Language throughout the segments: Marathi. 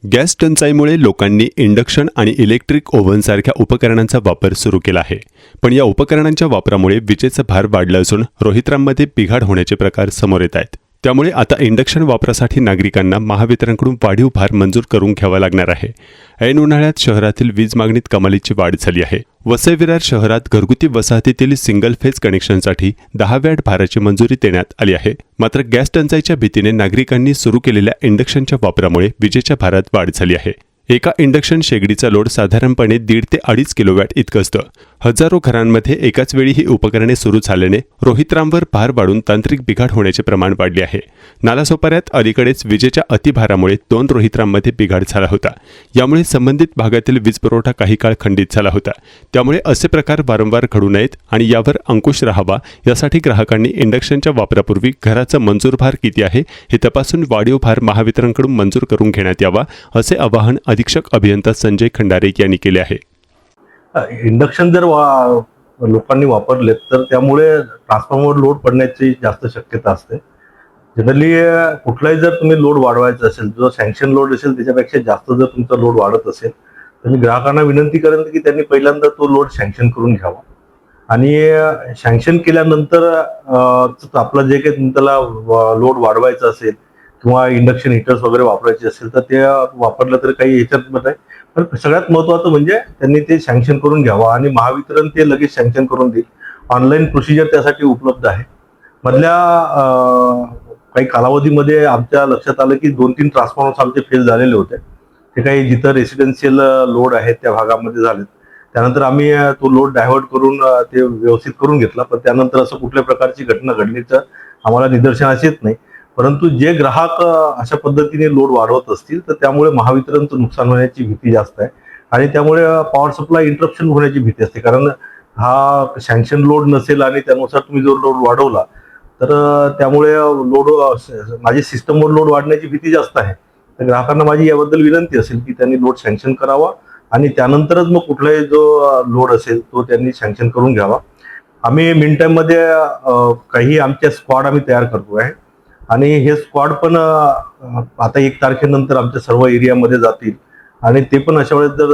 गॅस टंचाईमुळे लोकांनी इंडक्शन आणि इलेक्ट्रिक ओव्हनसारख्या उपकरणांचा वापर सुरू केला आहे. पण या उपकरणांच्या वापरामुळे विजेचा भार वाढला असून रोहित्रांमध्ये बिघाड होण्याचे प्रकार समोर येत आहेत. त्यामुळे आता इंडक्शन वापरासाठी नागरिकांना महावितरणकडून वाढीव भार मंजूर करून घ्यावा लागणार आहे. ऐन उन्हाळ्यात शहरातील वीज मागणीत कमालीची वाढ झाली आहे. वसई विरार शहरात घरगुती वसाहतीतील सिंगल फेज कनेक्शनसाठी 10 वॅट भाराची मंजुरी देण्यात आली आहे. मात्र गॅस टंचाईच्या भीतीने नागरिकांनी सुरू केलेल्या इंडक्शनच्या वापरामुळे विजेच्या भारात वाढ झाली आहे. एका इंडक्शन शेगडीचा लोड साधारणपणे 1.5 ते 2.5 किलोवॅट इतकं असतं. हजारो घरांमध्ये एकाच वेळी ही उपकरणे सुरू झाल्याने रोहित्रांवर भार वाढून तांत्रिक बिघाड होण्याचे प्रमाण वाढले आहे. नालासोपाऱ्यात अलीकडेच विजेच्या अतिभारामुळे 2 रोहित्रांमध्ये बिघाड झाला होता. यामुळे संबंधित भागातील वीज पुरवठा काही काळ खंडित झाला होता. त्यामुळे असे प्रकार वारंवार घडू नयेत आणि यावर अंकुश राहावा यासाठी ग्राहकांनी इंडक्शनच्या वापरापूर्वी घराचा मंजूर भार किती आहे हे तपासून वाढीव भार महावितरणकडून मंजूर करून घेण्यात यावा, असे आवाहन अधीक्षक अभियंता संजय खंडारे यांनी केले आहे. इंडक्शन जर लोकांनी वापरले तर त्यामुळे ट्रान्सफॉर्मर लोड पडण्याची जास्त शक्यता असते. जनरली कुठलाही जर तुम्ही लोड वाढवायचा असेल, जो सँक्शन लोड असेल त्याच्यापेक्षा जास्त जर तुमचा लोड वाढत असेल तर मी ग्राहकांना विनंती करेन की त्यांनी पहिल्यांदा तो लोड सँक्शन करून घ्यावा आणि सँक्शन केल्यानंतर आपला जे काही तुमच्याला लोड वाढवायचा असेल किंवा इंडक्शन हिटर्स वगैरे वापरायचे असेल तर ते वापरलं तर काही याच्यात नाही. पण सगळ्यात महत्त्वाचं म्हणजे त्यांनी ते सँक्शन करून घ्यावा आणि महावितरण ते लगेच सँक्शन करून देईल. ऑनलाईन प्रोसिजर त्यासाठी उपलब्ध आहे. मधल्या काही कालावधीमध्ये आमच्या लक्षात आलं की 2-3 ट्रान्सफॉर्मर्स आमचे फेल झालेले होते. ते काही जिथं रेसिडेन्शियल लोड आहेत त्या भागामध्ये झालेत. त्यानंतर आम्ही तो लोड डायव्हर्ट करून ते व्यवस्थित करून घेतला. पण त्यानंतर असं कुठल्या प्रकारची घटना घडलीचं आम्हाला निदर्शनास येत नाही. परंतु जे ग्राहक अशा पद्धतीने लोड वाढवत असतील तर त्यामुळे महावितरणचं नुकसान होण्याची भीती जास्त आहे आणि त्यामुळे पॉवर सप्लाय इंटरप्शन होण्याची भीती असते. कारण हा सँक्शन लोड नसेल आणि त्यानुसार तुम्ही जो लोड वाढवला तर त्यामुळे लोड माझी सिस्टमवर लोड वाढण्याची भीती जास्त आहे. तर ग्राहकांना माझी याबद्दल विनंती असेल की त्यांनी लोड सँक्शन करावा आणि त्यानंतरच मग कुठलाही जो लोड असेल तो त्यांनी सँक्शन करून घ्यावा. आम्ही मिन टाईममध्ये काही आमच्या स्क्वॉड आम्ही तयार करतो आहे आणि हे स्क्वॉड पण आता 1 तारखेनंतर आमच्या सर्व एरियामध्ये जातील आणि ते पण अशा वेळेस जर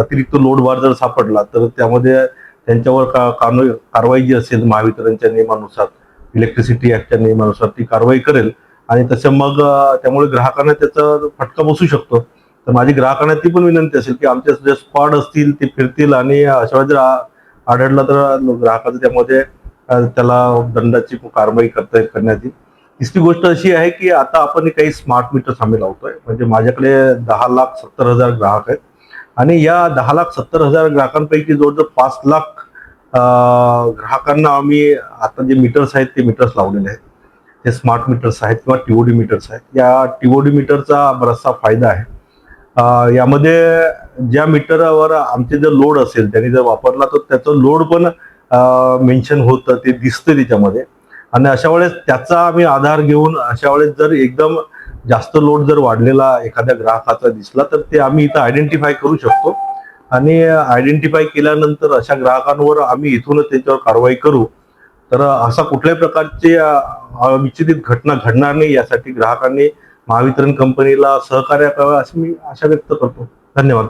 अतिरिक्त लोडवार जर सापडला तर त्यामध्ये त्यांच्यावर कारवाई जी असेल महावितरणच्या नियमानुसार, इलेक्ट्रिसिटी ऍक्टच्या नियमानुसार ती कारवाई करेल आणि तसं मग त्यामुळे ग्राहकांना त्याचा फटका बसू शकतो. तर माझी ग्राहकांना ती पण विनंती असेल की आमचे जे स्क्वॉड असतील ते फिरतील आणि अशा वेळेस जर आढळला तर ग्राहकाचं त्यामध्ये त्याला दंडाची कारवाई करण्यात येईल. तिसरी गोष्ट अशी आहे की आता आपण काही स्मार्ट मीटर्स आम्ही लावतोय. म्हणजे माझ्याकडे 10,70,000 ग्राहक आहेत आणि या 10,70,000 ग्राहकांपैकी जवळजवळ 5 लाख ग्राहकांना आम्ही आता जे मीटर्स आहेत ते मीटर्स लावलेले आहेत. ते स्मार्ट मीटर्स आहेत किंवा टीओडी मीटर्स आहेत. या टीओडी मीटरचा बराचसा फायदा आहे. यामध्ये ज्या मीटरवर आमचे जर लोड असेल त्यांनी जर वापरला तर त्याचं लोड पण मेन्शन होतं, ते दिसतं त्याच्यामध्ये आणि अशा वेळेस त्याचा आम्ही आधार घेऊन अशा वेळेस जर एकदम जास्त लोड जर वाढलेला एखाद्या ग्राहकाचा दिसला तर ते आम्ही इथं आयडेंटिफाय करू शकतो आणि आयडेंटिफाय केल्यानंतर अशा ग्राहकांवर आम्ही इथूनच त्याच्यावर कारवाई करू. तर असा कुठल्याही प्रकारची अविचलित घटना घडणार नाही यासाठी ग्राहकांनी महावितरण कंपनीला सहकार्य करावं अशी मी आशा व्यक्त करतो. धन्यवाद.